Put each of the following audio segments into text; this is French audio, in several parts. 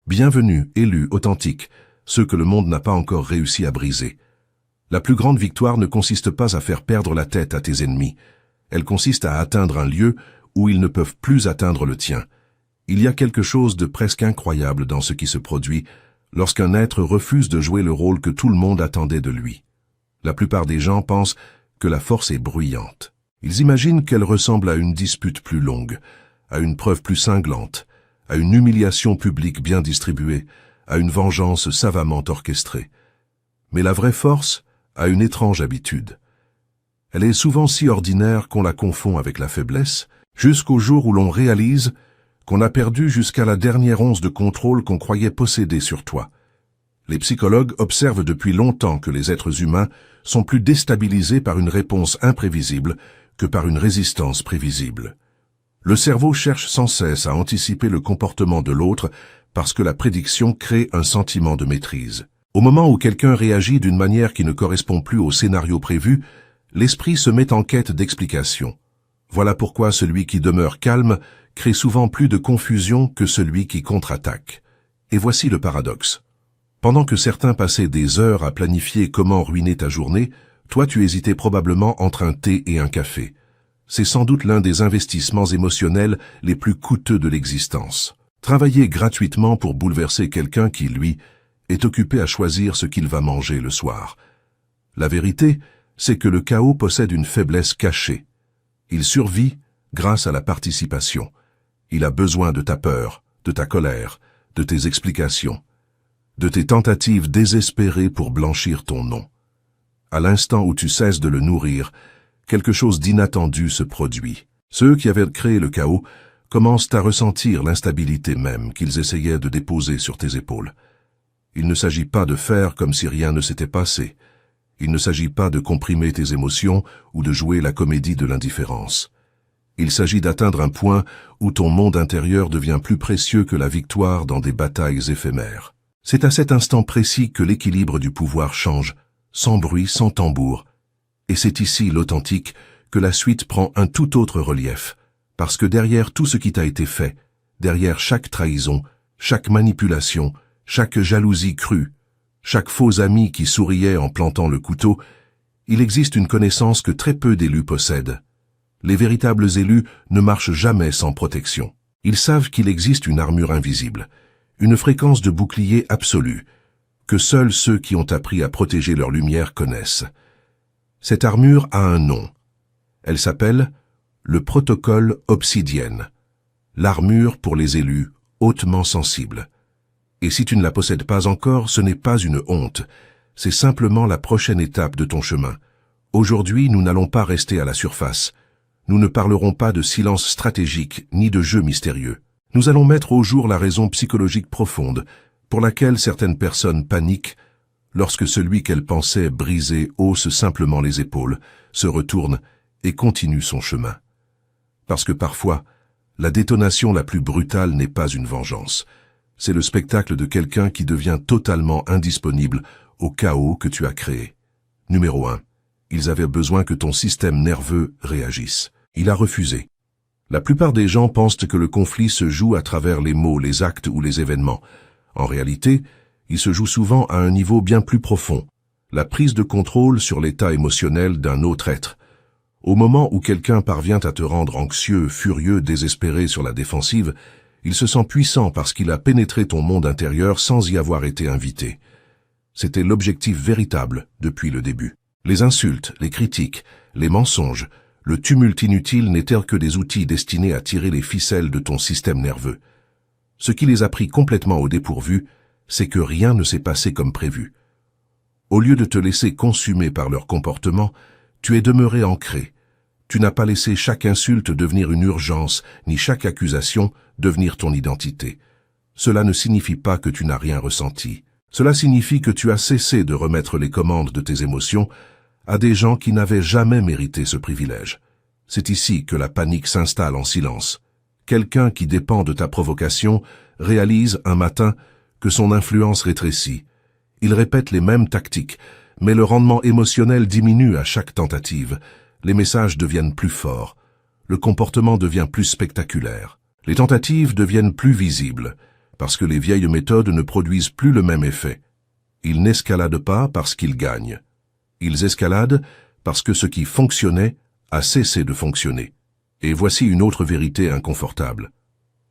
Bienvenue, élus authentiques, ceux que le monde n'a pas encore réussi à briser. La plus grande victoire ne consiste pas à faire perdre la tête à tes ennemis. Elle consiste à atteindre un lieu où ils ne peuvent plus atteindre le tien. Il y a quelque chose de presque incroyable dans ce qui se produit lorsqu'un être refuse de jouer le rôle que tout le monde attendait de lui. La plupart des gens pensent que la force est bruyante. Ils imaginent qu'elle ressemble à une dispute plus longue, à une preuve plus cinglante, à une humiliation publique bien distribuée, à une vengeance savamment orchestrée. Mais la vraie force a une étrange habitude. Elle est souvent si ordinaire qu'on la confond avec la faiblesse, jusqu'au jour où l'on réalise qu'on a perdu jusqu'à la dernière once de contrôle qu'on croyait posséder sur toi. Les psychologues observent depuis longtemps que les êtres humains sont plus déstabilisés par une réponse imprévisible que par une résistance prévisible. Le cerveau cherche sans cesse à anticiper le comportement de l'autre parce que la prédiction crée un sentiment de maîtrise. Au moment où quelqu'un réagit d'une manière qui ne correspond plus au scénario prévu, l'esprit se met en quête d'explications. Voilà pourquoi celui qui demeure calme crée souvent plus de confusion que celui qui contre-attaque. Et voici le paradoxe. Pendant que certains passaient des heures à planifier comment ruiner ta journée, toi tu hésitais probablement entre un thé et un café. C'est sans doute l'un des investissements émotionnels les plus coûteux de l'existence. Travailler gratuitement pour bouleverser quelqu'un qui, lui, est occupé à choisir ce qu'il va manger le soir. La vérité, c'est que le chaos possède une faiblesse cachée. Il survit grâce à la participation. Il a besoin de ta peur, de ta colère, de tes explications, de tes tentatives désespérées pour blanchir ton nom. À l'instant où tu cesses de le nourrir, quelque chose d'inattendu se produit. Ceux qui avaient créé le chaos commencent à ressentir l'instabilité même qu'ils essayaient de déposer sur tes épaules. Il ne s'agit pas de faire comme si rien ne s'était passé. Il ne s'agit pas de comprimer tes émotions ou de jouer la comédie de l'indifférence. Il s'agit d'atteindre un point où ton monde intérieur devient plus précieux que la victoire dans des batailles éphémères. C'est à cet instant précis que l'équilibre du pouvoir change, sans bruit, sans tambour. Et c'est ici, l'authentique, que la suite prend un tout autre relief. Parce que derrière tout ce qui t'a été fait, derrière chaque trahison, chaque manipulation, chaque jalousie crue, chaque faux ami qui souriait en plantant le couteau, il existe une connaissance que très peu d'élus possèdent. Les véritables élus ne marchent jamais sans protection. Ils savent qu'il existe une armure invisible, une fréquence de bouclier absolue, que seuls ceux qui ont appris à protéger leur lumière connaissent. Cette armure a un nom. Elle s'appelle le protocole obsidienne, l'armure pour les élus hautement sensibles. Et si tu ne la possèdes pas encore, ce n'est pas une honte, c'est simplement la prochaine étape de ton chemin. Aujourd'hui, nous n'allons pas rester à la surface. Nous ne parlerons pas de silence stratégique ni de jeu mystérieux. Nous allons mettre au jour la raison psychologique profonde pour laquelle certaines personnes paniquent lorsque celui qu'elles pensaient briser hausse simplement les épaules, se retourne et continue son chemin. Parce que parfois, la détonation la plus brutale n'est pas une vengeance. C'est le spectacle de quelqu'un qui devient totalement indisponible au chaos que tu as créé. Numéro 1. Ils avaient besoin que ton système nerveux réagisse. Il a refusé. La plupart des gens pensent que le conflit se joue à travers les mots, les actes ou les événements. En réalité, il se joue souvent à un niveau bien plus profond, la prise de contrôle sur l'état émotionnel d'un autre être. Au moment où quelqu'un parvient à te rendre anxieux, furieux, désespéré sur la défensive, il se sent puissant parce qu'il a pénétré ton monde intérieur sans y avoir été invité. C'était l'objectif véritable depuis le début. Les insultes, les critiques, les mensonges, le tumulte inutile n'étaient que des outils destinés à tirer les ficelles de ton système nerveux. Ce qui les a pris complètement au dépourvu, c'est que rien ne s'est passé comme prévu. Au lieu de te laisser consumer par leur comportement, tu es demeuré ancré. Tu n'as pas laissé chaque insulte devenir une urgence, ni chaque accusation devenir ton identité. Cela ne signifie pas que tu n'as rien ressenti. Cela signifie que tu as cessé de remettre les commandes de tes émotions à des gens qui n'avaient jamais mérité ce privilège. C'est ici que la panique s'installe en silence. Quelqu'un qui dépend de ta provocation réalise un matin que son influence rétrécit. Il répète les mêmes tactiques, mais le rendement émotionnel diminue à chaque tentative. Les messages deviennent plus forts. Le comportement devient plus spectaculaire. Les tentatives deviennent plus visibles. parce que les vieilles méthodes ne produisent plus le même effet. Ils n'escaladent pas parce qu'ils gagnent. Ils escaladent parce que ce qui fonctionnait a cessé de fonctionner. Et voici une autre vérité inconfortable.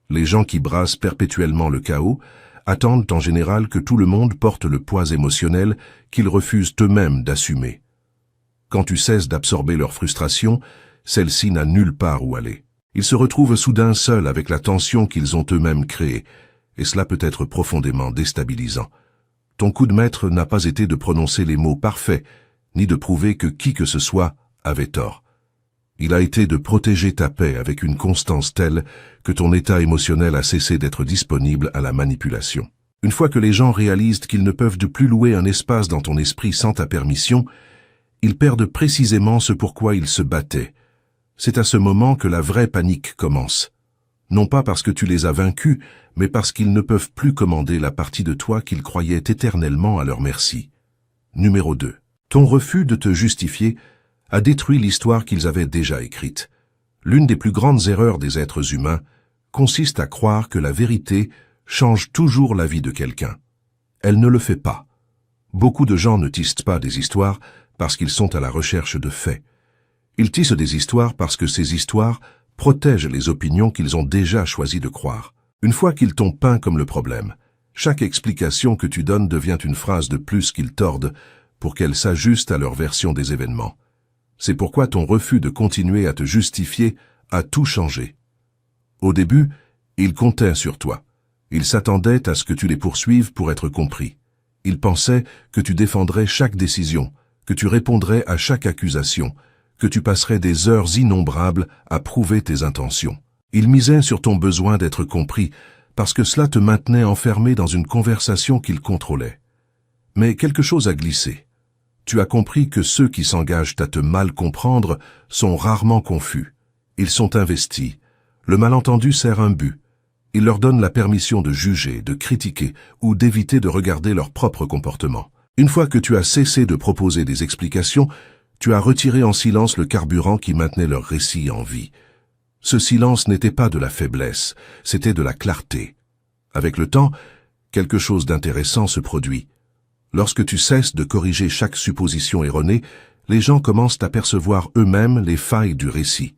Les gens qui brassent perpétuellement le chaos attendent en général que tout le monde porte le poids émotionnel qu'ils refusent eux-mêmes d'assumer. Quand tu cesses d'absorber leur frustration, celle-ci n'a nulle part où aller. Ils se retrouvent soudain seuls avec la tension qu'ils ont eux-mêmes créée, et cela peut être profondément déstabilisant. Ton coup de maître n'a pas été de prononcer les mots parfaits, ni de prouver que qui que ce soit avait tort. Il a été de protéger ta paix avec une constance telle que ton état émotionnel a cessé d'être disponible à la manipulation. Une fois que les gens réalisent qu'ils ne peuvent de plus louer un espace dans ton esprit sans ta permission, ils perdent précisément ce pourquoi ils se battaient. C'est à ce moment que la vraie panique commence. Non pas parce que tu les as vaincus, mais parce qu'ils ne peuvent plus commander la partie de toi qu'ils croyaient éternellement à leur merci. Numéro 2. Ton refus de te justifier a détruit l'histoire qu'ils avaient déjà écrite. L'une des plus grandes erreurs des êtres humains consiste à croire que la vérité change toujours la vie de quelqu'un. Elle ne le fait pas. Beaucoup de gens ne tissent pas des histoires parce qu'ils sont à la recherche de faits. Ils tissent des histoires parce que ces histoires protègent les opinions qu'ils ont déjà choisi de croire. Une fois qu'ils t'ont peint comme le problème, chaque explication que tu donnes devient une phrase de plus qu'ils tordent pour qu'elle s'ajuste à leur version des événements. C'est pourquoi ton refus de continuer à te justifier a tout changé. Au début, ils comptaient sur toi. Ils s'attendaient à ce que tu les poursuives pour être compris. Ils pensaient que tu défendrais chaque décision, que tu répondrais à chaque accusation, que tu passerais des heures innombrables à prouver tes intentions. Ils misaient sur ton besoin d'être compris, parce que cela te maintenait enfermé dans une conversation qu'ils contrôlaient. Mais quelque chose a glissé. Tu as compris que ceux qui s'engagent à te mal comprendre sont rarement confus. Ils sont investis. Le malentendu sert un but. Il leur donne la permission de juger, de critiquer ou d'éviter de regarder leur propre comportement. Une fois que tu as cessé de proposer des explications, tu as retiré en silence le carburant qui maintenait leur récit en vie. Ce silence n'était pas de la faiblesse, c'était de la clarté. Avec le temps, quelque chose d'intéressant se produit. Lorsque tu cesses de corriger chaque supposition erronée, les gens commencent à percevoir eux-mêmes les failles du récit.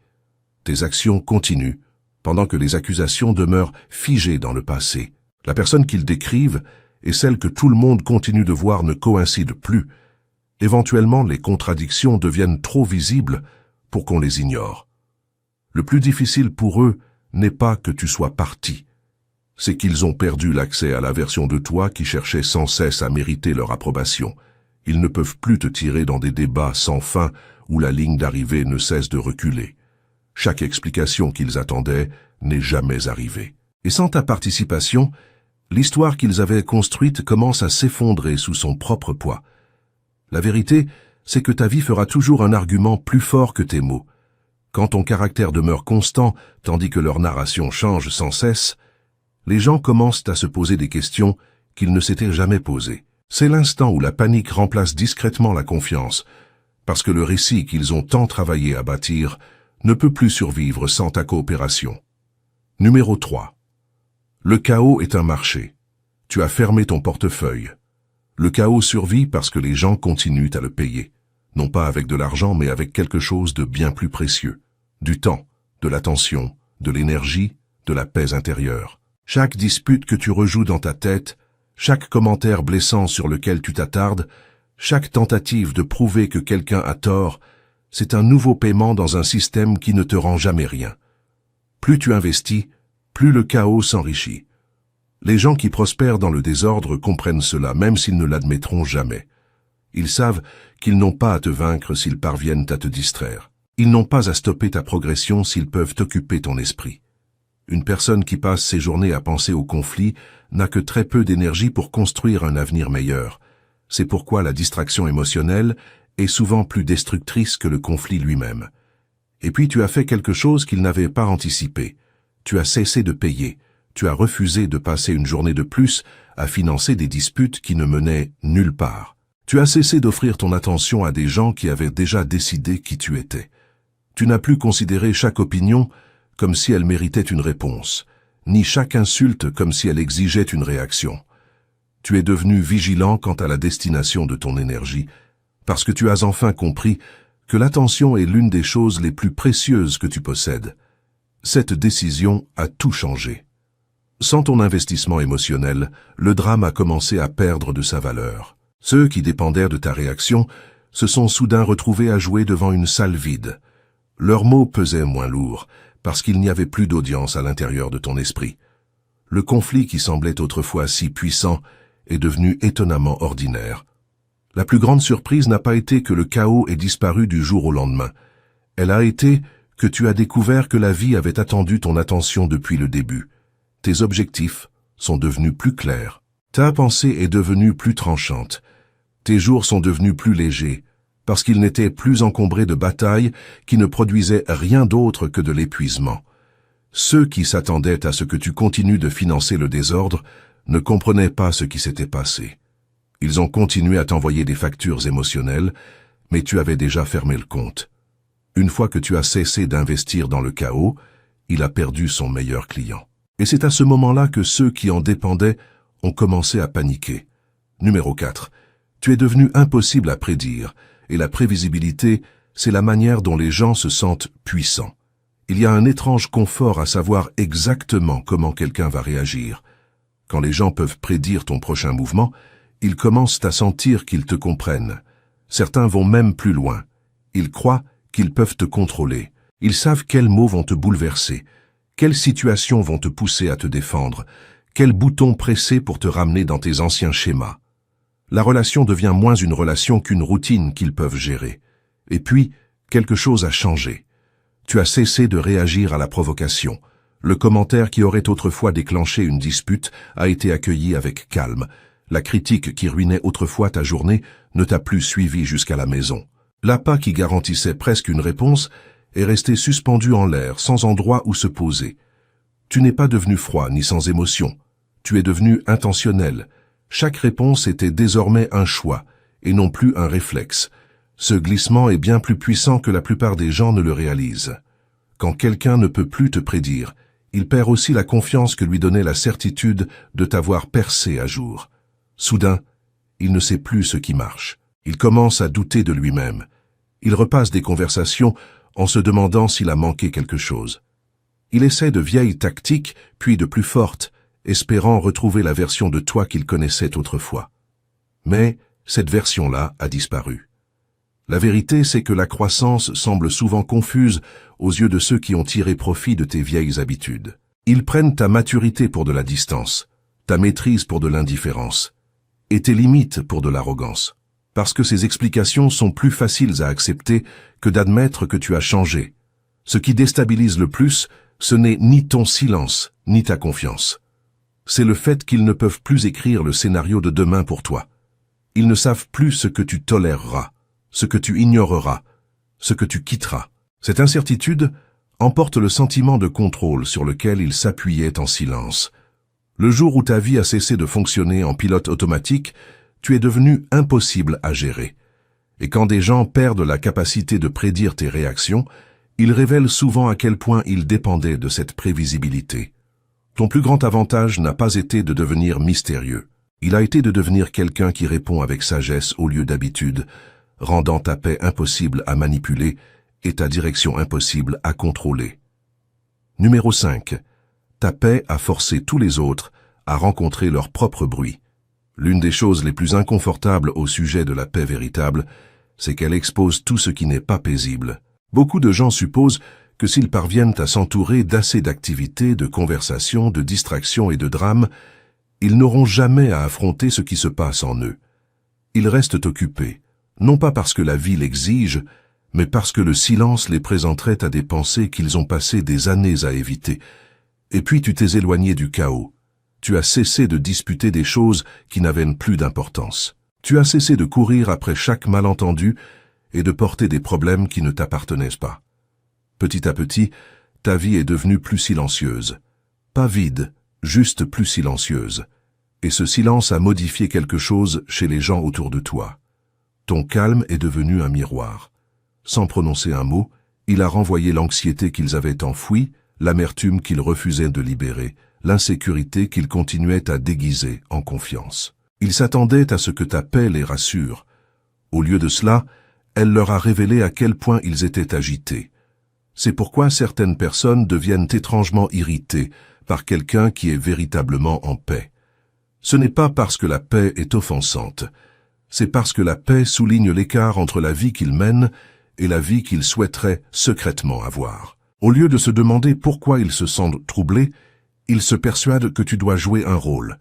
Tes actions continuent, pendant que les accusations demeurent figées dans le passé. La personne qu'ils décrivent et celle que tout le monde continue de voir ne coïncident plus. Éventuellement, les contradictions deviennent trop visibles pour qu'on les ignore. Le plus difficile pour eux n'est pas que tu sois parti. C'est qu'ils ont perdu l'accès à la version de toi qui cherchait sans cesse à mériter leur approbation. Ils ne peuvent plus te tirer dans des débats sans fin où la ligne d'arrivée ne cesse de reculer. Chaque explication qu'ils attendaient n'est jamais arrivée. Et sans ta participation, l'histoire qu'ils avaient construite commence à s'effondrer sous son propre poids. La vérité, c'est que ta vie fera toujours un argument plus fort que tes mots. Quand ton caractère demeure constant, tandis que leur narration change sans cesse, les gens commencent à se poser des questions qu'ils ne s'étaient jamais posées. C'est l'instant où la panique remplace discrètement la confiance, parce que le récit qu'ils ont tant travaillé à bâtir ne peut plus survivre sans ta coopération. Numéro 3. Le chaos est un marché. Tu as fermé ton portefeuille. Le chaos survit parce que les gens continuent à le payer, non pas avec de l'argent mais avec quelque chose de bien plus précieux, du temps, de l'attention, de l'énergie, de la paix intérieure. Chaque dispute que tu rejoues dans ta tête, chaque commentaire blessant sur lequel tu t'attardes, chaque tentative de prouver que quelqu'un a tort, c'est un nouveau paiement dans un système qui ne te rend jamais rien. Plus tu investis, plus le chaos s'enrichit. Les gens qui prospèrent dans le désordre comprennent cela, même s'ils ne l'admettront jamais. Ils savent qu'ils n'ont pas à te vaincre s'ils parviennent à te distraire. Ils n'ont pas à stopper ta progression s'ils peuvent occuper ton esprit. Une personne qui passe ses journées à penser au conflit n'a que très peu d'énergie pour construire un avenir meilleur. C'est pourquoi la distraction émotionnelle est souvent plus destructrice que le conflit lui-même. Et puis tu as fait quelque chose qu'ils n'avaient pas anticipé. Tu as cessé de payer. Tu as refusé de passer une journée de plus à financer des disputes qui ne menaient nulle part. Tu as cessé d'offrir ton attention à des gens qui avaient déjà décidé qui tu étais. Tu n'as plus considéré chaque opinion comme si elle méritait une réponse, ni chaque insulte comme si elle exigeait une réaction. Tu es devenu vigilant quant à la destination de ton énergie, parce que tu as enfin compris que l'attention est l'une des choses les plus précieuses que tu possèdes. Cette décision a tout changé. Sans ton investissement émotionnel, le drame a commencé à perdre de sa valeur. Ceux qui dépendaient de ta réaction se sont soudain retrouvés à jouer devant une salle vide. Leurs mots pesaient moins lourds, parce qu'il n'y avait plus d'audience à l'intérieur de ton esprit. Le conflit qui semblait autrefois si puissant est devenu étonnamment ordinaire. La plus grande surprise n'a pas été que le chaos ait disparu du jour au lendemain. Elle a été que tu as découvert que la vie avait attendu ton attention depuis le début. Tes objectifs sont devenus plus clairs. Ta pensée est devenue plus tranchante. Tes jours sont devenus plus légers, parce qu'ils n'étaient plus encombrés de batailles qui ne produisaient rien d'autre que de l'épuisement. Ceux qui s'attendaient à ce que tu continues de financer le désordre ne comprenaient pas ce qui s'était passé. Ils ont continué à t'envoyer des factures émotionnelles, mais tu avais déjà fermé le compte. Une fois que tu as cessé d'investir dans le chaos, il a perdu son meilleur client. Et c'est à ce moment-là que ceux qui en dépendaient ont commencé à paniquer. Numéro 4. Tu es devenu impossible à prédire, et la prévisibilité, c'est la manière dont les gens se sentent puissants. Il y a un étrange confort à savoir exactement comment quelqu'un va réagir. Quand les gens peuvent prédire ton prochain mouvement, ils commencent à sentir qu'ils te comprennent. Certains vont même plus loin. Ils croient qu'ils peuvent te contrôler. Ils savent quels mots vont te bouleverser, quelles situations vont te pousser à te défendre, quels boutons presser pour te ramener dans tes anciens schémas. La relation devient moins une relation qu'une routine qu'ils peuvent gérer. Et puis, quelque chose a changé. Tu as cessé de réagir à la provocation. Le commentaire qui aurait autrefois déclenché une dispute a été accueilli avec calme. La critique qui ruinait autrefois ta journée ne t'a plus suivi jusqu'à la maison. L'appât qui garantissait presque une réponse est resté suspendu en l'air, sans endroit où se poser. Tu n'es pas devenu froid ni sans émotion. Tu es devenu intentionnel. Chaque réponse était désormais un choix, et non plus un réflexe. Ce glissement est bien plus puissant que la plupart des gens ne le réalisent. Quand quelqu'un ne peut plus te prédire, il perd aussi la confiance que lui donnait la certitude de t'avoir percé à jour. Soudain, il ne sait plus ce qui marche. Il commence à douter de lui-même. Il repasse des conversations en se demandant s'il a manqué quelque chose. Il essaie de vieilles tactiques, puis de plus fortes, espérant retrouver la version de toi qu'il connaissait autrefois. Mais cette version-là a disparu. La vérité, c'est que la croissance semble souvent confuse aux yeux de ceux qui ont tiré profit de tes vieilles habitudes. Ils prennent ta maturité pour de la distance, ta maîtrise pour de l'indifférence, et tes limites pour de l'arrogance. Parce que ces explications sont plus faciles à accepter que d'admettre que tu as changé. Ce qui déstabilise le plus, ce n'est ni ton silence, ni ta confiance. C'est le fait qu'ils ne peuvent plus écrire le scénario de demain pour toi. Ils ne savent plus ce que tu toléreras, ce que tu ignoreras, ce que tu quitteras. Cette incertitude emporte le sentiment de contrôle sur lequel ils s'appuyaient en silence. Le jour où ta vie a cessé de fonctionner en pilote automatique, tu es devenu impossible à gérer. Et quand des gens perdent la capacité de prédire tes réactions, ils révèlent souvent à quel point ils dépendaient de cette prévisibilité. Ton plus grand avantage n'a pas été de devenir mystérieux. Il a été de devenir quelqu'un qui répond avec sagesse au lieu d'habitude, rendant ta paix impossible à manipuler et ta direction impossible à contrôler. Numéro 5. Ta paix a forcé tous les autres à rencontrer leur propre bruit. L'une des choses les plus inconfortables au sujet de la paix véritable, c'est qu'elle expose tout ce qui n'est pas paisible. Beaucoup de gens supposent que s'ils parviennent à s'entourer d'assez d'activités, de conversations, de distractions et de drames, ils n'auront jamais à affronter ce qui se passe en eux. Ils restent occupés, non pas parce que la vie l'exige, mais parce que le silence les présenterait à des pensées qu'ils ont passé des années à éviter. Et puis tu t'es éloigné du chaos. Tu as cessé de disputer des choses qui n'avaient plus d'importance. Tu as cessé de courir après chaque malentendu et de porter des problèmes qui ne t'appartenaient pas. Petit à petit, ta vie est devenue plus silencieuse. Pas vide, juste plus silencieuse. Et ce silence a modifié quelque chose chez les gens autour de toi. Ton calme est devenu un miroir. Sans prononcer un mot, il a renvoyé l'anxiété qu'ils avaient enfouie, l'amertume qu'ils refusaient de libérer, l'insécurité qu'ils continuaient à déguiser en confiance. Ils s'attendaient à ce que ta paix les rassure. Au lieu de cela, elle leur a révélé à quel point ils étaient agités. C'est pourquoi certaines personnes deviennent étrangement irritées par quelqu'un qui est véritablement en paix. Ce n'est pas parce que la paix est offensante, c'est parce que la paix souligne l'écart entre la vie qu'ils mènent et la vie qu'ils souhaiteraient secrètement avoir. Au lieu de se demander pourquoi ils se sentent troublés, ils se persuadent que tu dois jouer un rôle,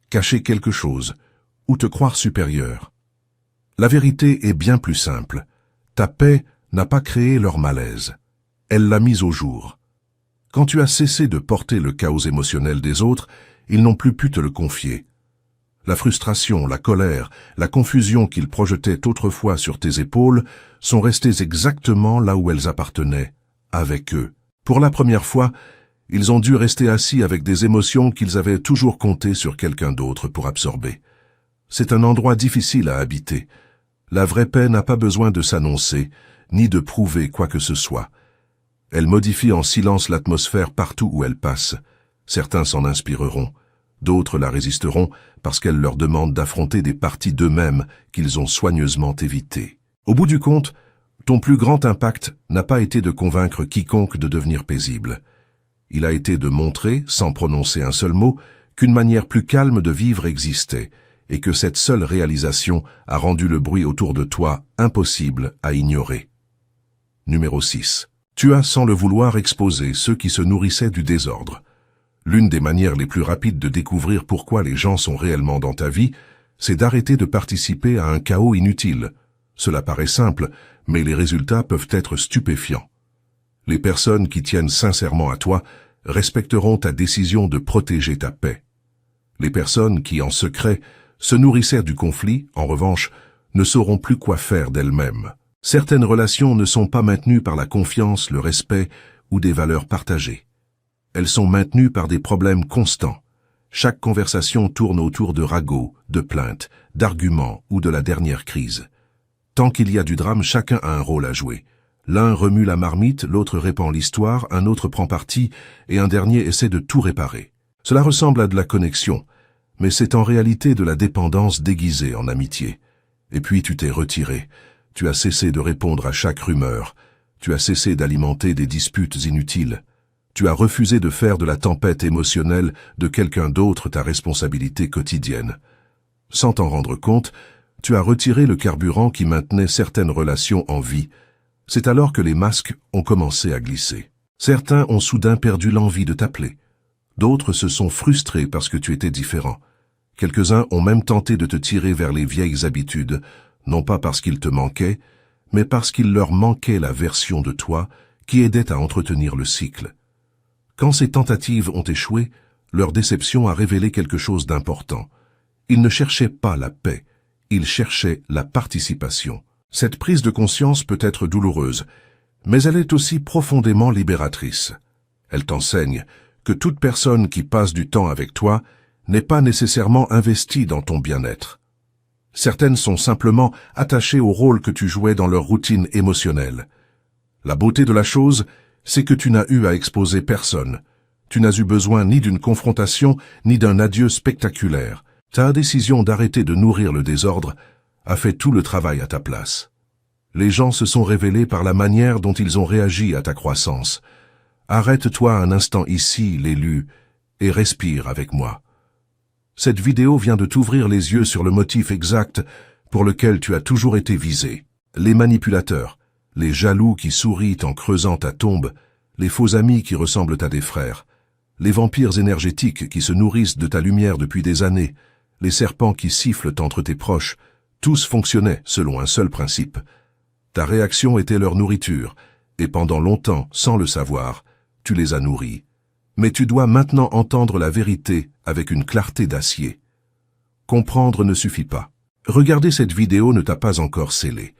cacher quelque chose, ou te croire supérieur. La vérité est bien plus simple. Ta paix n'a pas créé leur malaise. Elle l'a mise au jour. Quand tu as cessé de porter le chaos émotionnel des autres, ils n'ont plus pu te le confier. La frustration, la colère, la confusion qu'ils projetaient autrefois sur tes épaules sont restées exactement là où elles appartenaient, avec eux. Pour la première fois, ils ont dû rester assis avec des émotions qu'ils avaient toujours compté sur quelqu'un d'autre pour absorber. C'est un endroit difficile à habiter. La vraie paix n'a pas besoin de s'annoncer, ni de prouver quoi que ce soit. Elle modifie en silence l'atmosphère partout où elle passe. Certains s'en inspireront, d'autres la résisteront parce qu'elle leur demande d'affronter des parties d'eux-mêmes qu'ils ont soigneusement évitées. Au bout du compte, ton plus grand impact n'a pas été de convaincre quiconque de devenir paisible. Il a été de montrer, sans prononcer un seul mot, qu'une manière plus calme de vivre existait, et que cette seule réalisation a rendu le bruit autour de toi impossible à ignorer. Numéro 6. Tu as, sans le vouloir, exposé ceux qui se nourrissaient du désordre. L'une des manières les plus rapides de découvrir pourquoi les gens sont réellement dans ta vie, c'est d'arrêter de participer à un chaos inutile. Cela paraît simple, mais les résultats peuvent être stupéfiants. Les personnes qui tiennent sincèrement à toi respecteront ta décision de protéger ta paix. Les personnes qui, en secret, se nourrissaient du conflit, en revanche, ne sauront plus quoi faire d'elles-mêmes. Certaines relations ne sont pas maintenues par la confiance, le respect ou des valeurs partagées. Elles sont maintenues par des problèmes constants. Chaque conversation tourne autour de ragots, de plaintes, d'arguments ou de la dernière crise. Tant qu'il y a du drame, chacun a un rôle à jouer. L'un remue la marmite, l'autre répand l'histoire, un autre prend parti et un dernier essaie de tout réparer. Cela ressemble à de la connexion, mais c'est en réalité de la dépendance déguisée en amitié. Et puis tu t'es retiré. Tu as cessé de répondre à chaque rumeur. Tu as cessé d'alimenter des disputes inutiles. Tu as refusé de faire de la tempête émotionnelle de quelqu'un d'autre ta responsabilité quotidienne. Sans t'en rendre compte, tu as retiré le carburant qui maintenait certaines relations en vie. C'est alors que les masques ont commencé à glisser. Certains ont soudain perdu l'envie de t'appeler. D'autres se sont frustrés parce que tu étais différent. Quelques-uns ont même tenté de te tirer vers les vieilles habitudes, non pas parce qu'ils te manquaient, mais parce qu'il leur manquait la version de toi qui aidait à entretenir le cycle. Quand ces tentatives ont échoué, leur déception a révélé quelque chose d'important. Ils ne cherchaient pas la paix, ils cherchaient la participation. Cette prise de conscience peut être douloureuse, mais elle est aussi profondément libératrice. Elle t'enseigne que toute personne qui passe du temps avec toi n'est pas nécessairement investie dans ton bien-être. Certaines sont simplement attachées au rôle que tu jouais dans leur routine émotionnelle. La beauté de la chose, c'est que tu n'as eu à exposer personne. Tu n'as eu besoin ni d'une confrontation, ni d'un adieu spectaculaire. Ta décision d'arrêter de nourrir le désordre a fait tout le travail à ta place. Les gens se sont révélés par la manière dont ils ont réagi à ta croissance. Arrête-toi un instant ici, l'élu, et respire avec moi. Cette vidéo vient de t'ouvrir les yeux sur le motif exact pour lequel tu as toujours été visé. Les manipulateurs, les jaloux qui sourient en creusant ta tombe, les faux amis qui ressemblent à des frères, les vampires énergétiques qui se nourrissent de ta lumière depuis des années, les serpents qui sifflent entre tes proches, tous fonctionnaient selon un seul principe. Ta réaction était leur nourriture, et pendant longtemps, sans le savoir, tu les as nourris. Mais tu dois maintenant entendre la vérité avec une clarté d'acier. Comprendre ne suffit pas. Regarder cette vidéo ne t'a pas encore scellé.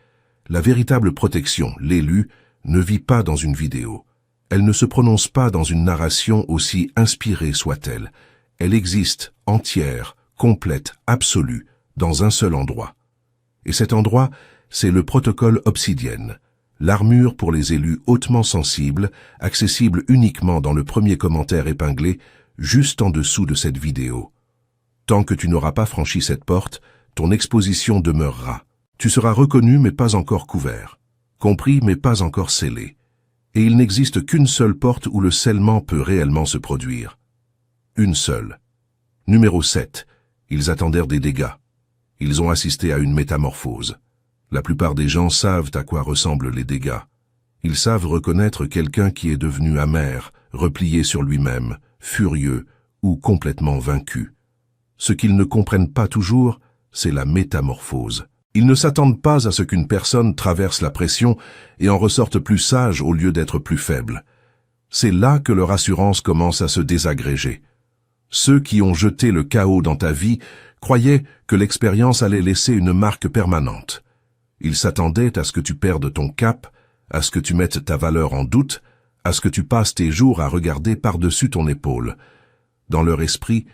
La véritable protection, l'élu, ne vit pas dans une vidéo. Elle ne se prononce pas dans une narration aussi inspirée soit-elle. Elle existe, entière, complète, absolue, dans un seul endroit. Et cet endroit, c'est le protocole Obsidienne, l'armure pour les élus hautement sensibles, accessible uniquement dans le premier commentaire épinglé, juste en dessous de cette vidéo. Tant que tu n'auras pas franchi cette porte, ton exposition demeurera. Tu seras reconnu mais pas encore couvert, compris mais pas encore scellé. Et il n'existe qu'une seule porte où le scellement peut réellement se produire. Une seule. Numéro 7. Ils attendèrent des dégâts. Ils ont assisté à une métamorphose. La plupart des gens savent à quoi ressemblent les dégâts. Ils savent reconnaître quelqu'un qui est devenu amer, replié sur lui-même, furieux ou complètement vaincu. Ce qu'ils ne comprennent pas toujours, c'est la métamorphose. Ils ne s'attendent pas à ce qu'une personne traverse la pression et en ressorte plus sage au lieu d'être plus faible. C'est là que leur assurance commence à se désagréger. Ceux qui ont jeté le chaos dans ta vie croyaient que l'expérience allait laisser une marque permanente. Ils s'attendaient à ce que tu perdes ton cap, à ce que tu mettes ta valeur en doute, à ce que tu passes tes jours à regarder par-dessus ton épaule. Dans leur esprit,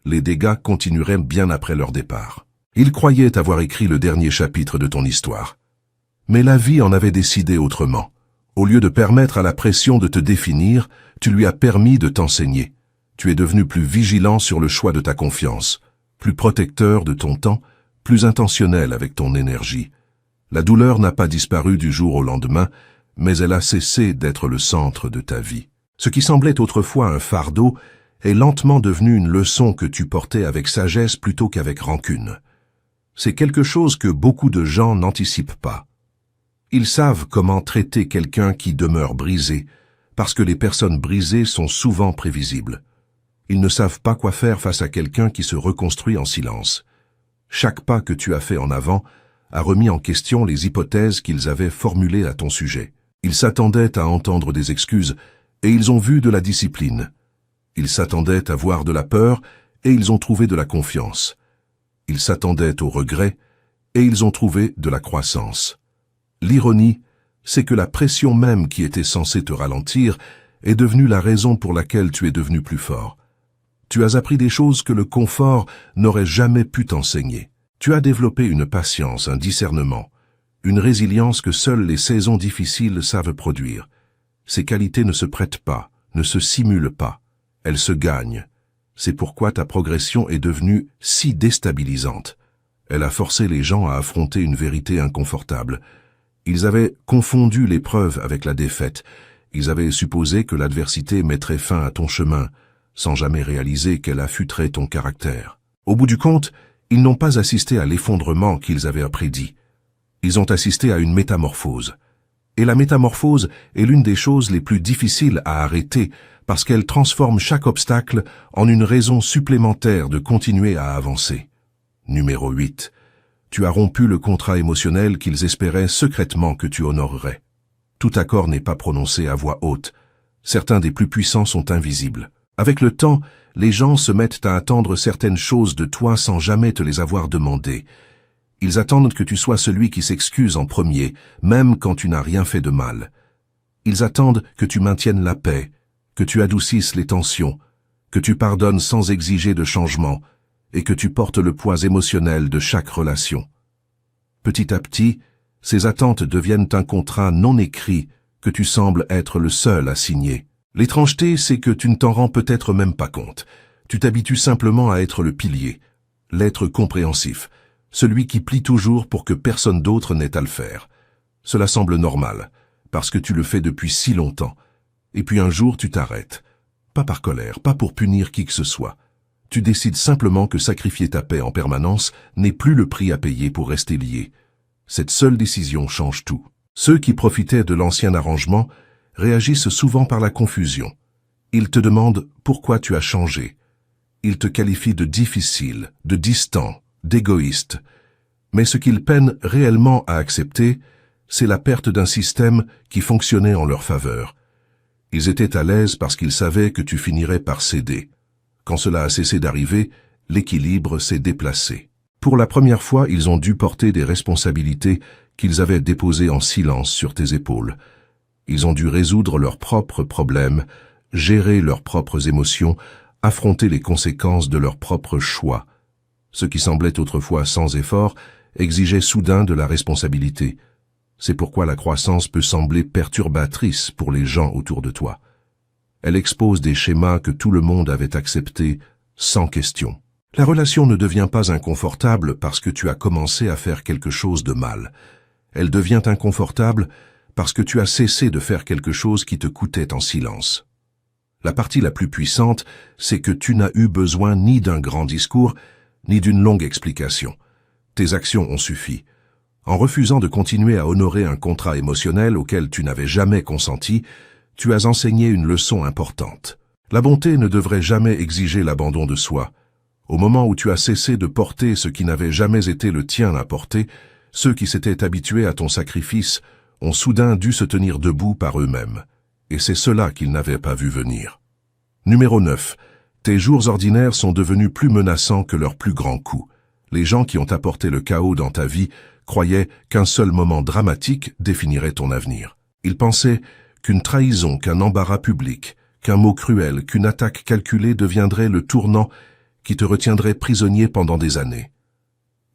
les dégâts continueraient bien après leur départ. Ils croyaient avoir écrit le dernier chapitre de ton histoire. Mais la vie en avait décidé autrement. Au lieu de permettre à la pression de te définir, tu lui as permis de t'enseigner. Tu es devenu plus vigilant sur le choix de ta confiance, plus protecteur de ton temps, plus intentionnel avec ton énergie. La douleur n'a pas disparu du jour au lendemain, mais elle a cessé d'être le centre de ta vie. Ce qui semblait autrefois un fardeau est lentement devenu une leçon que tu portais avec sagesse plutôt qu'avec rancune. C'est quelque chose que beaucoup de gens n'anticipent pas. Ils savent comment traiter quelqu'un qui demeure brisé, parce que les personnes brisées sont souvent prévisibles. Ils ne savent pas quoi faire face à quelqu'un qui se reconstruit en silence. Chaque pas que tu as fait en avant a remis en question les hypothèses qu'ils avaient formulées à ton sujet. Ils s'attendaient à entendre des excuses, et ils ont vu de la discipline. Ils s'attendaient à voir de la peur, et ils ont trouvé de la confiance. Ils s'attendaient au regret, et ils ont trouvé de la croissance. L'ironie, c'est que la pression même qui était censée te ralentir est devenue la raison pour laquelle tu es devenu plus fort. Tu as appris des choses que le confort n'aurait jamais pu t'enseigner. Tu as développé une patience, un discernement, une résilience que seules les saisons difficiles savent produire. Ces qualités ne se prêtent pas, ne se simulent pas, elles se gagnent. C'est pourquoi ta progression est devenue si déstabilisante. Elle a forcé les gens à affronter une vérité inconfortable. Ils avaient confondu l'épreuve avec la défaite. Ils avaient supposé que l'adversité mettrait fin à ton chemin, sans jamais réaliser qu'elle affûterait ton caractère. Au bout du compte, ils n'ont pas assisté à l'effondrement qu'ils avaient prédit. Ils ont assisté à une métamorphose. Et la métamorphose est l'une des choses les plus difficiles à arrêter parce qu'elle transforme chaque obstacle en une raison supplémentaire de continuer à avancer. Numéro 8. Tu as rompu le contrat émotionnel qu'ils espéraient secrètement que tu honorerais. Tout accord n'est pas prononcé à voix haute. Certains des plus puissants sont invisibles. Avec le temps, les gens se mettent à attendre certaines choses de toi sans jamais te les avoir demandées. Ils attendent que tu sois celui qui s'excuse en premier, même quand tu n'as rien fait de mal. Ils attendent que tu maintiennes la paix, que tu adoucisses les tensions, que tu pardonnes sans exiger de changement, et que tu portes le poids émotionnel de chaque relation. Petit à petit, ces attentes deviennent un contrat non écrit que tu sembles être le seul à signer. L'étrangeté, c'est que tu ne t'en rends peut-être même pas compte. Tu t'habitues simplement à être le pilier, l'être compréhensif, celui qui plie toujours pour que personne d'autre n'ait à le faire. Cela semble normal, parce que tu le fais depuis si longtemps. Et puis un jour, tu t'arrêtes. Pas par colère, pas pour punir qui que ce soit. Tu décides simplement que sacrifier ta paix en permanence n'est plus le prix à payer pour rester lié. Cette seule décision change tout. Ceux qui profitaient de l'ancien arrangement réagissent souvent par la confusion. Ils te demandent pourquoi tu as changé. Ils te qualifient de difficile, de distant, d'égoïste. Mais ce qu'ils peinent réellement à accepter, c'est la perte d'un système qui fonctionnait en leur faveur. Ils étaient à l'aise parce qu'ils savaient que tu finirais par céder. Quand cela a cessé d'arriver, l'équilibre s'est déplacé. Pour la première fois, ils ont dû porter des responsabilités qu'ils avaient déposées en silence sur tes épaules. Ils ont dû résoudre leurs propres problèmes, gérer leurs propres émotions, affronter les conséquences de leurs propres choix. Ce qui semblait autrefois sans effort exigeait soudain de la responsabilité. C'est pourquoi la croissance peut sembler perturbatrice pour les gens autour de toi. Elle expose des schémas que tout le monde avait acceptés sans question. La relation ne devient pas inconfortable parce que tu as commencé à faire quelque chose de mal. Elle devient inconfortable parce que tu as cessé de faire quelque chose qui te coûtait en silence. La partie la plus puissante, c'est que tu n'as eu besoin ni d'un grand discours, ni d'une longue explication. Tes actions ont suffi. En refusant de continuer à honorer un contrat émotionnel auquel tu n'avais jamais consenti, tu as enseigné une leçon importante. La bonté ne devrait jamais exiger l'abandon de soi. Au moment où tu as cessé de porter ce qui n'avait jamais été le tien à porter, ceux qui s'étaient habitués à ton sacrifice ont soudain dû se tenir debout par eux-mêmes. Et c'est cela qu'ils n'avaient pas vu venir. Numéro 9. Tes jours ordinaires sont devenus plus menaçants que leurs plus grands coups. Les gens qui ont apporté le chaos dans ta vie croyaient qu'un seul moment dramatique définirait ton avenir. Ils pensaient qu'une trahison, qu'un embarras public, qu'un mot cruel, qu'une attaque calculée deviendrait le tournant qui te retiendrait prisonnier pendant des années.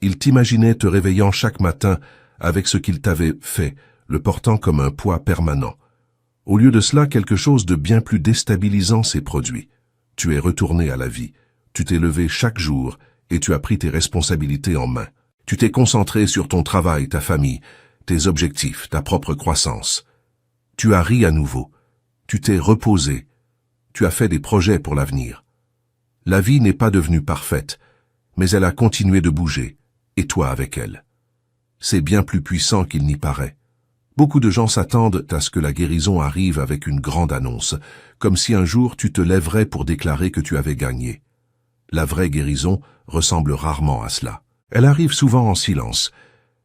Ils t'imaginaient te réveillant chaque matin avec ce qu'ils t'avaient fait, le portant comme un poids permanent. Au lieu de cela, quelque chose de bien plus déstabilisant s'est produit. Tu es retourné à la vie. Tu t'es levé chaque jour et tu as pris tes responsabilités en main. Tu t'es concentré sur ton travail, ta famille, tes objectifs, ta propre croissance. Tu as ri à nouveau. Tu t'es reposé. Tu as fait des projets pour l'avenir. La vie n'est pas devenue parfaite, mais elle a continué de bouger, et toi avec elle. C'est bien plus puissant qu'il n'y paraît. Beaucoup de gens s'attendent à ce que la guérison arrive avec une grande annonce, comme si un jour tu te lèverais pour déclarer que tu avais gagné. La vraie guérison ressemble rarement à cela. Elle arrive souvent en silence.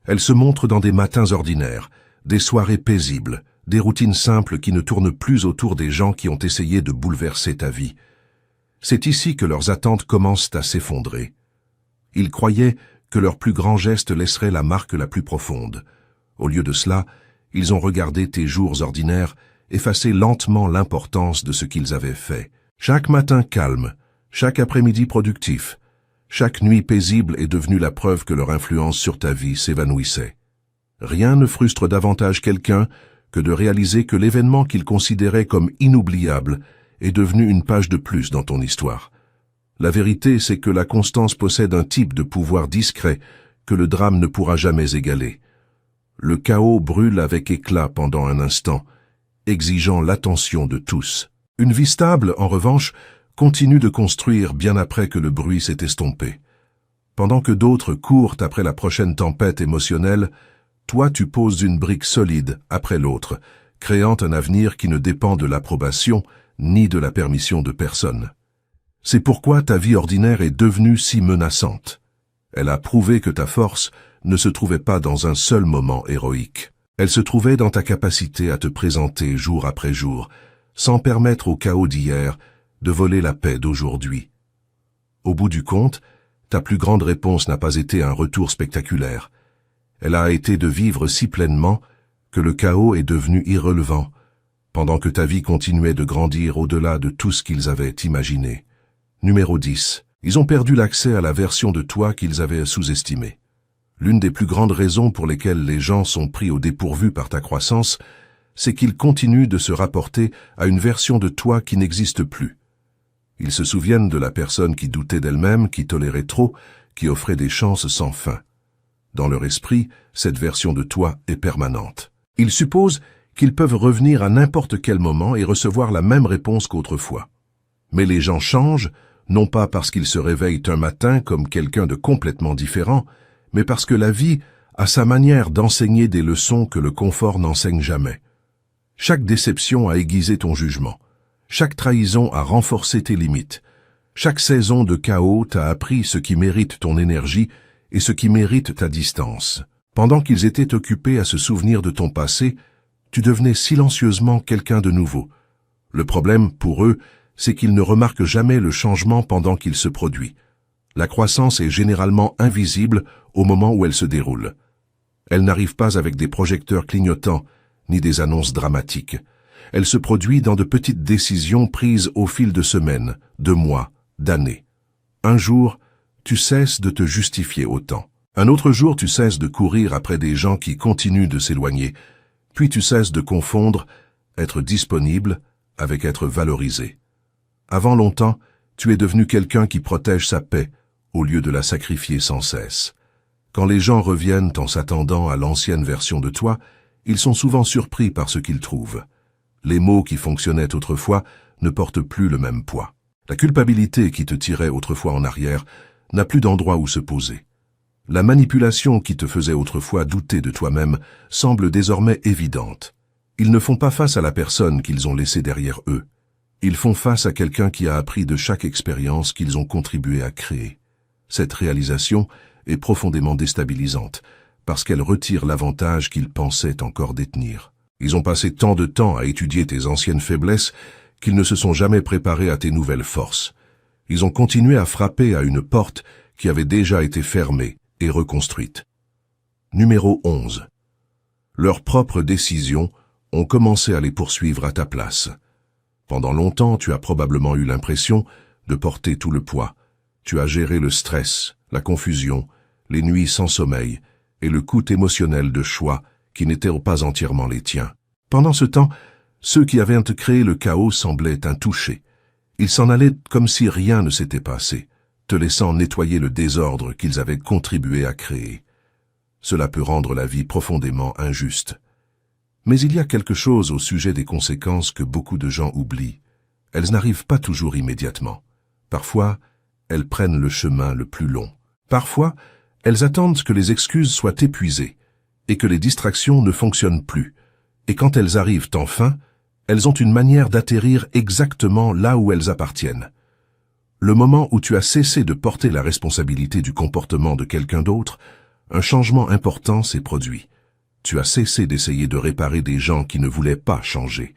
Elle se montre dans des matins ordinaires, des soirées paisibles, des routines simples qui ne tournent plus autour des gens qui ont essayé de bouleverser ta vie. C'est ici que leurs attentes commencent à s'effondrer. Ils croyaient que leur plus grand geste laisserait la marque la plus profonde. Au lieu de cela, ils ont regardé tes jours ordinaires effacer lentement l'importance de ce qu'ils avaient fait. Chaque matin calme, chaque après-midi productif, chaque nuit paisible est devenue la preuve que leur influence sur ta vie s'évanouissait. Rien ne frustre davantage quelqu'un que de réaliser que l'événement qu'il considérait comme inoubliable est devenu une page de plus dans ton histoire. La vérité, c'est que la constance possède un type de pouvoir discret que le drame ne pourra jamais égaler. Le chaos brûle avec éclat pendant un instant, exigeant l'attention de tous. Une vie stable, en revanche, continue de construire bien après que le bruit s'est estompé. Pendant que d'autres courent après la prochaine tempête émotionnelle, toi tu poses une brique solide après l'autre, créant un avenir qui ne dépend de l'approbation ni de la permission de personne. C'est pourquoi ta vie ordinaire est devenue si menaçante. Elle a prouvé que ta force ne se trouvait pas dans un seul moment héroïque. Elle se trouvait dans ta capacité à te présenter jour après jour, sans permettre au chaos d'hier de voler la paix d'aujourd'hui. Au bout du compte, ta plus grande réponse n'a pas été un retour spectaculaire. Elle a été de vivre si pleinement que le chaos est devenu irrelevant, pendant que ta vie continuait de grandir au-delà de tout ce qu'ils avaient imaginé. Numéro 10. Ils ont perdu l'accès à la version de toi qu'ils avaient sous-estimée. L'une des plus grandes raisons pour lesquelles les gens sont pris au dépourvu par ta croissance, c'est qu'ils continuent de se rapporter à une version de toi qui n'existe plus. Ils se souviennent de la personne qui doutait d'elle-même, qui tolérait trop, qui offrait des chances sans fin. Dans leur esprit, cette version de toi est permanente. Ils supposent qu'ils peuvent revenir à n'importe quel moment et recevoir la même réponse qu'autrefois. Mais les gens changent, non pas parce qu'ils se réveillent un matin comme quelqu'un de complètement différent, mais parce que la vie a sa manière d'enseigner des leçons que le confort n'enseigne jamais. Chaque déception a aiguisé ton jugement. Chaque trahison a renforcé tes limites. Chaque saison de chaos t'a appris ce qui mérite ton énergie et ce qui mérite ta distance. Pendant qu'ils étaient occupés à se souvenir de ton passé, tu devenais silencieusement quelqu'un de nouveau. Le problème, pour eux, c'est qu'ils ne remarquent jamais le changement pendant qu'il se produit. La croissance est généralement invisible au moment où elle se déroule. Elle n'arrive pas avec des projecteurs clignotants, ni des annonces dramatiques. Elle se produit dans de petites décisions prises au fil de semaines, de mois, d'années. Un jour, tu cesses de te justifier autant. Un autre jour, tu cesses de courir après des gens qui continuent de s'éloigner. Puis tu cesses de confondre être disponible avec être valorisé. Avant longtemps, tu es devenu quelqu'un qui protège sa paix, au lieu de la sacrifier sans cesse. Quand les gens reviennent en s'attendant à l'ancienne version de toi, ils sont souvent surpris par ce qu'ils trouvent. Les mots qui fonctionnaient autrefois ne portent plus le même poids. La culpabilité qui te tirait autrefois en arrière n'a plus d'endroit où se poser. La manipulation qui te faisait autrefois douter de toi-même semble désormais évidente. Ils ne font pas face à la personne qu'ils ont laissée derrière eux. Ils font face à quelqu'un qui a appris de chaque expérience qu'ils ont contribué à créer. Cette réalisation est profondément déstabilisante, parce qu'elle retire l'avantage qu'ils pensaient encore détenir. Ils ont passé tant de temps à étudier tes anciennes faiblesses qu'ils ne se sont jamais préparés à tes nouvelles forces. Ils ont continué à frapper à une porte qui avait déjà été fermée et reconstruite. Numéro 11. Leurs propres décisions ont commencé à les poursuivre à ta place. Pendant longtemps, tu as probablement eu l'impression de porter tout le poids. Tu as géré le stress, la confusion, les nuits sans sommeil et le coût émotionnel de choix qui n'étaient pas entièrement les tiens. Pendant ce temps, ceux qui avaient créé le chaos semblaient intouchés. Ils s'en allaient comme si rien ne s'était passé, te laissant nettoyer le désordre qu'ils avaient contribué à créer. Cela peut rendre la vie profondément injuste. Mais il y a quelque chose au sujet des conséquences que beaucoup de gens oublient. Elles n'arrivent pas toujours immédiatement. Parfois, elles prennent le chemin le plus long. Parfois, elles attendent que les excuses soient épuisées et que les distractions ne fonctionnent plus. Et quand elles arrivent enfin, elles ont une manière d'atterrir exactement là où elles appartiennent. Le moment où tu as cessé de porter la responsabilité du comportement de quelqu'un d'autre, un changement important s'est produit. Tu as cessé d'essayer de réparer des gens qui ne voulaient pas changer.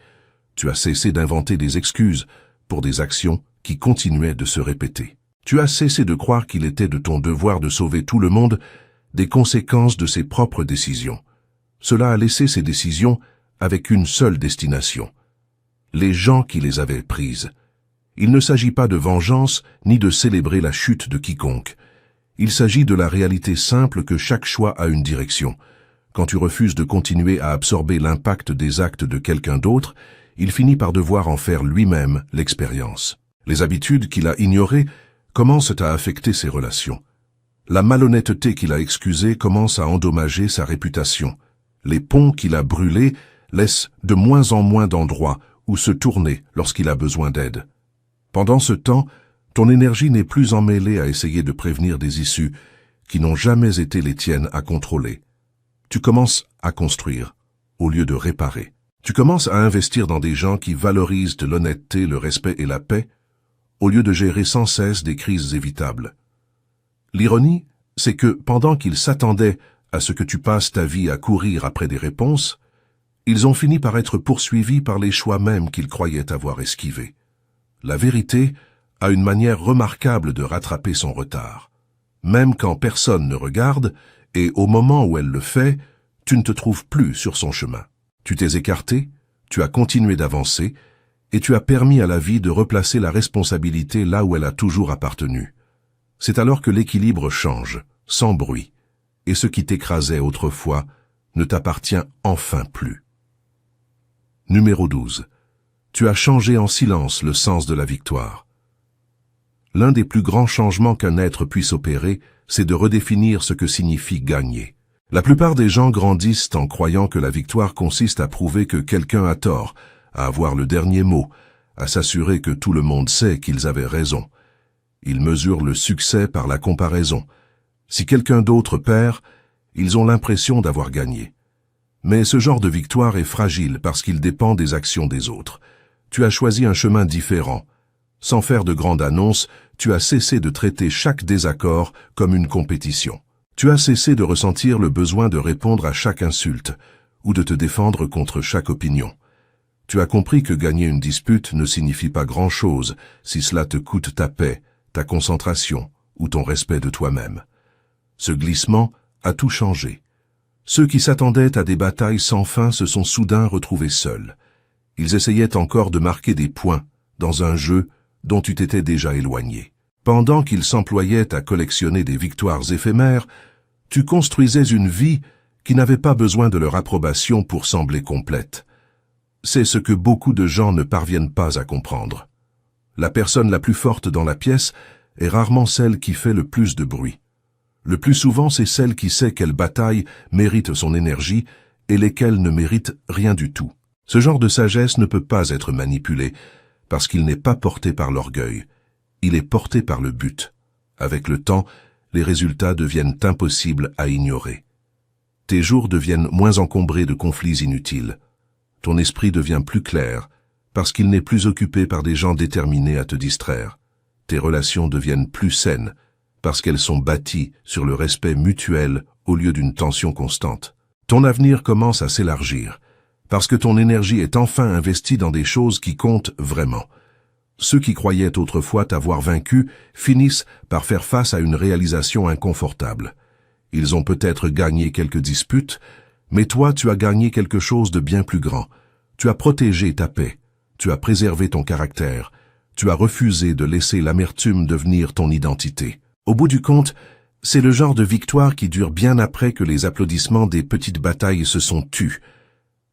Tu as cessé d'inventer des excuses pour des actions qui continuaient de se répéter. Tu as cessé de croire qu'il était de ton devoir de sauver tout le monde des conséquences de ses propres décisions. Cela a laissé ces décisions avec une seule destination: les gens qui les avaient prises. Il ne s'agit pas de vengeance ni de célébrer la chute de quiconque. Il s'agit de la réalité simple que chaque choix a une direction. Quand tu refuses de continuer à absorber l'impact des actes de quelqu'un d'autre, il finit par devoir en faire lui-même l'expérience. Les habitudes qu'il a ignorées commencent à affecter ses relations. La malhonnêteté qu'il a excusée commence à endommager sa réputation. Les ponts qu'il a brûlés laissent de moins en moins d'endroits où se tourner lorsqu'il a besoin d'aide. Pendant ce temps, ton énergie n'est plus emmêlée à essayer de prévenir des issues qui n'ont jamais été les tiennes à contrôler. Tu commences à construire, au lieu de réparer. Tu commences à investir dans des gens qui valorisent de l'honnêteté, le respect et la paix, au lieu de gérer sans cesse des crises évitables. L'ironie, c'est que pendant qu'ils s'attendaient à ce que tu passes ta vie à courir après des réponses, ils ont fini par être poursuivis par les choix mêmes qu'ils croyaient avoir esquivés. La vérité a une manière remarquable de rattraper son retard. Même quand personne ne regarde, et au moment où elle le fait, tu ne te trouves plus sur son chemin. Tu t'es écarté, tu as continué d'avancer, et tu as permis à la vie de replacer la responsabilité là où elle a toujours appartenu. C'est alors que l'équilibre change, sans bruit, et ce qui t'écrasait autrefois ne t'appartient enfin plus. Numéro 12. Tu as changé en silence le sens de la victoire. L'un des plus grands changements qu'un être puisse opérer, c'est de redéfinir ce que signifie gagner. La plupart des gens grandissent en croyant que la victoire consiste à prouver que quelqu'un a tort, à avoir le dernier mot, à s'assurer que tout le monde sait qu'ils avaient raison. Ils mesurent le succès par la comparaison. Si quelqu'un d'autre perd, ils ont l'impression d'avoir gagné. Mais ce genre de victoire est fragile parce qu'il dépend des actions des autres. Tu as choisi un chemin différent. Sans faire de grandes annonces, tu as cessé de traiter chaque désaccord comme une compétition. Tu as cessé de ressentir le besoin de répondre à chaque insulte ou de te défendre contre chaque opinion. Tu as compris que gagner une dispute ne signifie pas grand-chose si cela te coûte ta paix, ta concentration ou ton respect de toi-même. Ce glissement a tout changé. Ceux qui s'attendaient à des batailles sans fin se sont soudain retrouvés seuls. Ils essayaient encore de marquer des points dans un jeu dont tu t'étais déjà éloigné. Pendant qu'ils s'employaient à collectionner des victoires éphémères, tu construisais une vie qui n'avait pas besoin de leur approbation pour sembler complète. c'est ce que beaucoup de gens ne parviennent pas à comprendre. La personne la plus forte dans la pièce est rarement celle qui fait le plus de bruit. Le plus souvent, c'est celle qui sait quelle bataille mérite son énergie et lesquelles ne méritent rien du tout. Ce genre de sagesse ne peut pas être manipulé parce qu'il n'est pas porté par l'orgueil. Il est porté par le but. Avec le temps, les résultats deviennent impossibles à ignorer. Tes jours deviennent moins encombrés de conflits inutiles. Ton esprit devient plus clair parce qu'il n'est plus occupé par des gens déterminés à te distraire. Tes relations deviennent plus saines parce qu'elles sont bâties sur le respect mutuel au lieu d'une tension constante. Ton avenir commence à s'élargir parce que ton énergie est enfin investie dans des choses qui comptent vraiment. Ceux qui croyaient autrefois t'avoir vaincu finissent par faire face à une réalisation inconfortable. Ils ont peut-être gagné quelques disputes, mais toi tu as gagné quelque chose de bien plus grand. Tu as protégé ta paix, tu as préservé ton caractère, tu as refusé de laisser l'amertume devenir ton identité. Au bout du compte, c'est le genre de victoire qui dure bien après que les applaudissements des petites batailles se sont tus.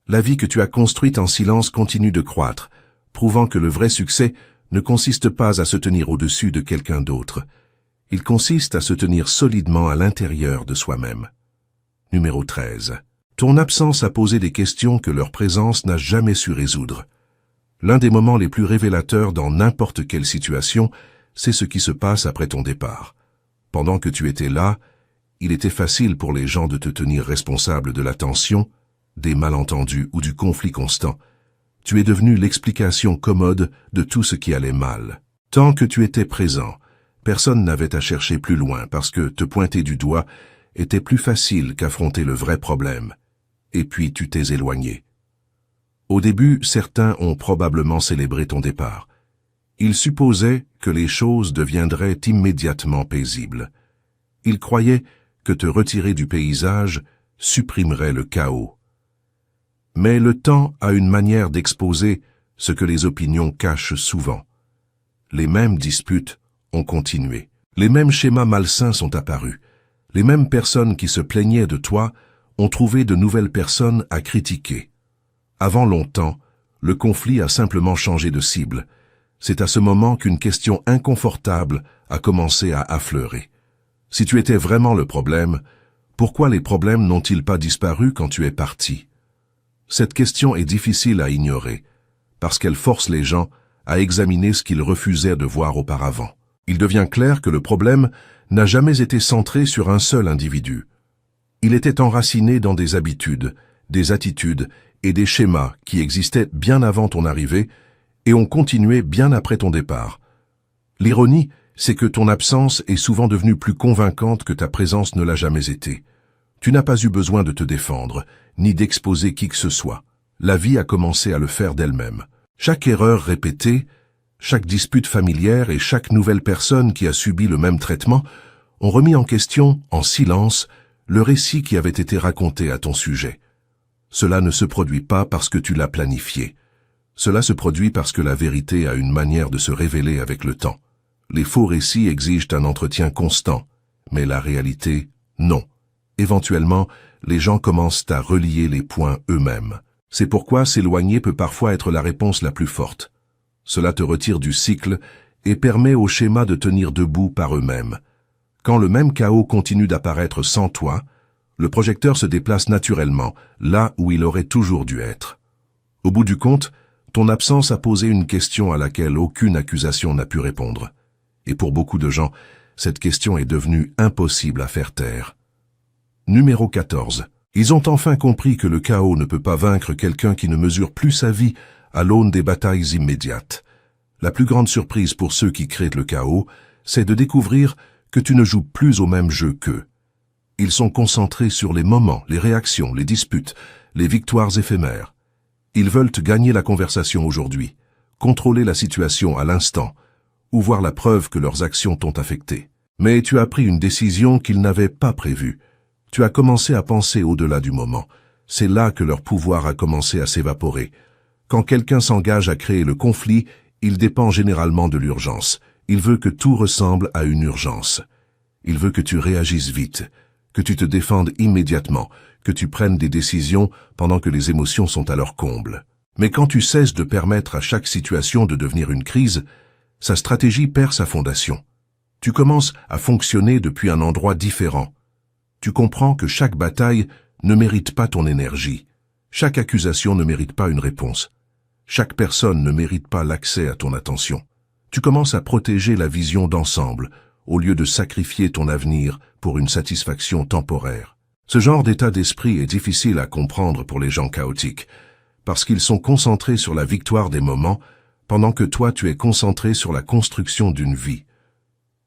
La vie que tu as construite en silence continue de croître, prouvant que le vrai succès ne consiste pas à se tenir au-dessus de quelqu'un d'autre. Il consiste à se tenir solidement à l'intérieur de soi-même. Numéro 13. Ton absence a posé des questions que leur présence n'a jamais su résoudre. L'un des moments les plus révélateurs dans n'importe quelle situation, c'est ce qui se passe après ton départ. Pendant que tu étais là, il était facile pour les gens de te tenir responsable de la tension, des malentendus ou du conflit constant. Tu es devenu l'explication commode de tout ce qui allait mal. Tant que tu étais présent, personne n'avait à chercher plus loin parce que te pointer du doigt était plus facile qu'affronter le vrai problème. Et puis tu t'es éloigné. Au début, certains ont probablement célébré ton départ. Ils supposaient que les choses deviendraient immédiatement paisibles. Ils croyaient que te retirer du paysage supprimerait le chaos. Mais le temps a une manière d'exposer ce que les opinions cachent souvent. Les mêmes disputes ont continué. Les mêmes schémas malsains sont apparus. Les mêmes personnes qui se plaignaient de toi ont trouvé de nouvelles personnes à critiquer. Avant longtemps, le conflit a simplement changé de cible. C'est à ce moment qu'une question inconfortable a commencé à affleurer. Si tu étais vraiment le problème, pourquoi les problèmes n'ont-ils pas disparu quand tu es parti? Cette question est difficile à ignorer, parce qu'elle force les gens à examiner ce qu'ils refusaient de voir auparavant. Il devient clair que le problème n'a jamais été centré sur un seul individu. Il était enraciné dans des habitudes, des attitudes et des schémas qui existaient bien avant ton arrivée et ont continué bien après ton départ. L'ironie, c'est que ton absence est souvent devenue plus convaincante que ta présence ne l'a jamais été. Tu n'as pas eu besoin de te défendre, ni d'exposer qui que ce soit. La vie a commencé à le faire d'elle-même. Chaque erreur répétée, chaque dispute familière et chaque nouvelle personne qui a subi le même traitement ont remis en question, en silence, le récit qui avait été raconté à ton sujet. Cela ne se produit pas parce que tu l'as planifié. Cela se produit parce que la vérité a une manière de se révéler avec le temps. Les faux récits exigent un entretien constant, mais la réalité, non. Éventuellement, les gens commencent à relier les points eux-mêmes. C'est pourquoi s'éloigner peut parfois être la réponse la plus forte. Cela te retire du cycle et permet aux schémas de tenir debout par eux-mêmes. Quand le même chaos continue d'apparaître sans toi, le projecteur se déplace naturellement, là où il aurait toujours dû être. Au bout du compte, ton absence a posé une question à laquelle aucune accusation n'a pu répondre. Et pour beaucoup de gens, cette question est devenue impossible à faire taire. Numéro 14. Ils ont enfin compris que le chaos ne peut pas vaincre quelqu'un qui ne mesure plus sa vie à l'aune des batailles immédiates. La plus grande surprise pour ceux qui créent le chaos, c'est de découvrir que tu ne joues plus au même jeu qu'eux. Ils sont concentrés sur les moments, les réactions, les disputes, les victoires éphémères. Ils veulent gagner la conversation aujourd'hui, contrôler la situation à l'instant, ou voir la preuve que leurs actions t'ont affecté. Mais tu as pris une décision qu'ils n'avaient pas prévue. Tu as commencé à penser au-delà du moment. C'est là que leur pouvoir a commencé à s'évaporer. Quand quelqu'un s'engage à créer le conflit, il dépend généralement de l'urgence. Il veut que tout ressemble à une urgence. Il veut que tu réagisses vite, que tu te défendes immédiatement, que tu prennes des décisions pendant que les émotions sont à leur comble. Mais quand tu cesses de permettre à chaque situation de devenir une crise, sa stratégie perd sa fondation. Tu commences à fonctionner depuis un endroit différent. Tu comprends que chaque bataille ne mérite pas ton énergie. Chaque accusation ne mérite pas une réponse. Chaque personne ne mérite pas l'accès à ton attention. Tu commences à protéger la vision d'ensemble, au lieu de sacrifier ton avenir pour une satisfaction temporaire. Ce genre d'état d'esprit est difficile à comprendre pour les gens chaotiques, parce qu'ils sont concentrés sur la victoire des moments, pendant que toi tu es concentré sur la construction d'une vie.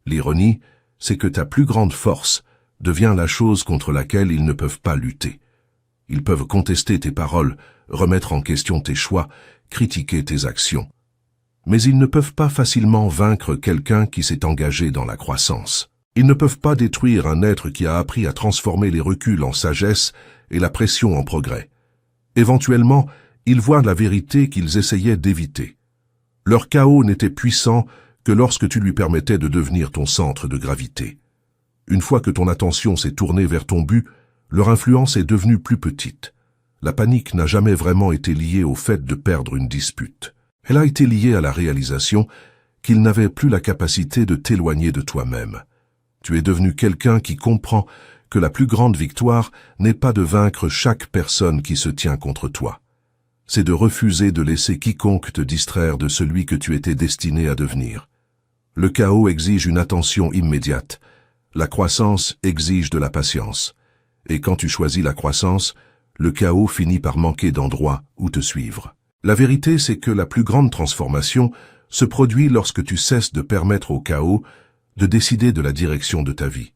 L'ironie, c'est que ta plus grande force devient la chose contre laquelle ils ne peuvent pas lutter. Ils peuvent contester tes paroles, remettre en question tes choix, critiquer tes actions. Mais ils ne peuvent pas facilement vaincre quelqu'un qui s'est engagé dans la croissance. Ils ne peuvent pas détruire un être qui a appris à transformer les reculs en sagesse et la pression en progrès. Éventuellement, ils voient la vérité qu'ils essayaient d'éviter. Leur chaos n'était puissant que lorsque tu lui permettais de devenir ton centre de gravité. Une fois que ton attention s'est tournée vers ton but, leur influence est devenue plus petite. La panique n'a jamais vraiment été liée au fait de perdre une dispute. Elle a été liée à la réalisation qu'ils n'avaient plus la capacité de t'éloigner de toi-même. Tu es devenu quelqu'un qui comprend que la plus grande victoire n'est pas de vaincre chaque personne qui se tient contre toi. C'est de refuser de laisser quiconque te distraire de celui que tu étais destiné à devenir. Le chaos exige une attention immédiate. La croissance exige de la patience. Et quand tu choisis la croissance, le chaos finit par manquer d'endroits où te suivre. La vérité, c'est que la plus grande transformation se produit lorsque tu cesses de permettre au chaos de décider de la direction de ta vie.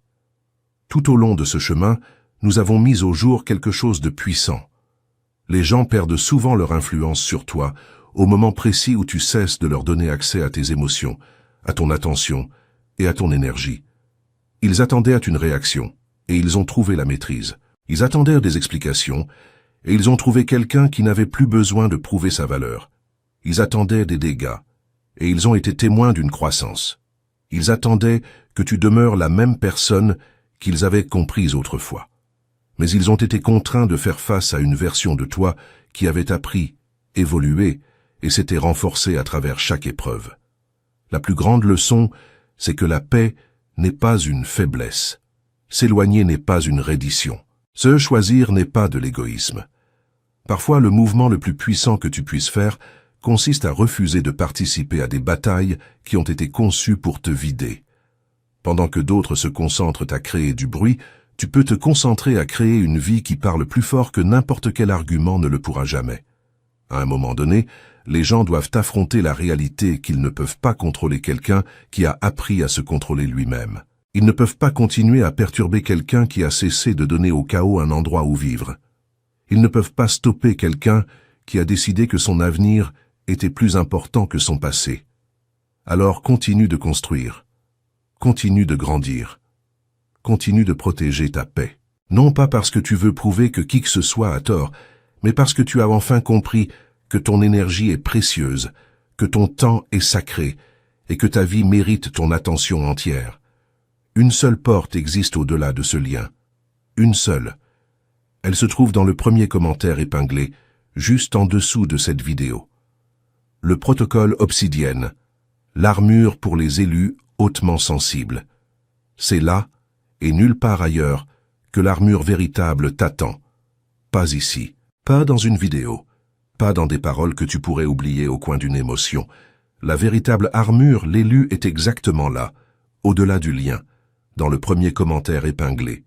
Tout au long de ce chemin, nous avons mis au jour quelque chose de puissant. Les gens perdent souvent leur influence sur toi au moment précis où tu cesses de leur donner accès à tes émotions, à ton attention et à ton énergie. Ils attendaient une réaction, et ils ont trouvé la maîtrise. Ils attendaient des explications, et ils ont trouvé quelqu'un qui n'avait plus besoin de prouver sa valeur. Ils attendaient des dégâts, et ils ont été témoins d'une croissance. Ils attendaient que tu demeures la même personne qu'ils avaient comprise autrefois. Mais ils ont été contraints de faire face à une version de toi qui avait appris, évolué, et s'était renforcée à travers chaque épreuve. La plus grande leçon, c'est que la paix n'est pas une faiblesse. S'éloigner n'est pas une reddition. Se choisir n'est pas de l'égoïsme. Parfois, le mouvement le plus puissant que tu puisses faire consiste à refuser de participer à des batailles qui ont été conçues pour te vider. Pendant que d'autres se concentrent à créer du bruit, tu peux te concentrer à créer une vie qui parle plus fort que n'importe quel argument ne le pourra jamais. À un moment donné, les gens doivent affronter la réalité qu'ils ne peuvent pas contrôler quelqu'un qui a appris à se contrôler lui-même. Ils ne peuvent pas continuer à perturber quelqu'un qui a cessé de donner au chaos un endroit où vivre. Ils ne peuvent pas stopper quelqu'un qui a décidé que son avenir était plus important que son passé. Alors continue de construire. Continue de grandir. Continue de protéger ta paix. Non pas parce que tu veux prouver que qui que ce soit a tort, mais parce que tu as enfin compris que ton énergie est précieuse, que ton temps est sacré et que ta vie mérite ton attention entière. Une seule porte existe au-delà de ce lien. Une seule. Elle se trouve dans le premier commentaire épinglé, juste en dessous de cette vidéo. Le protocole Obsidienne, l'armure pour les élus hautement sensibles. C'est là, et nulle part ailleurs, que l'armure véritable t'attend. Pas ici, pas dans une vidéo, pas dans des paroles que tu pourrais oublier au coin d'une émotion. La véritable armure, l'élu, est exactement là, au-delà du lien, dans le premier commentaire épinglé.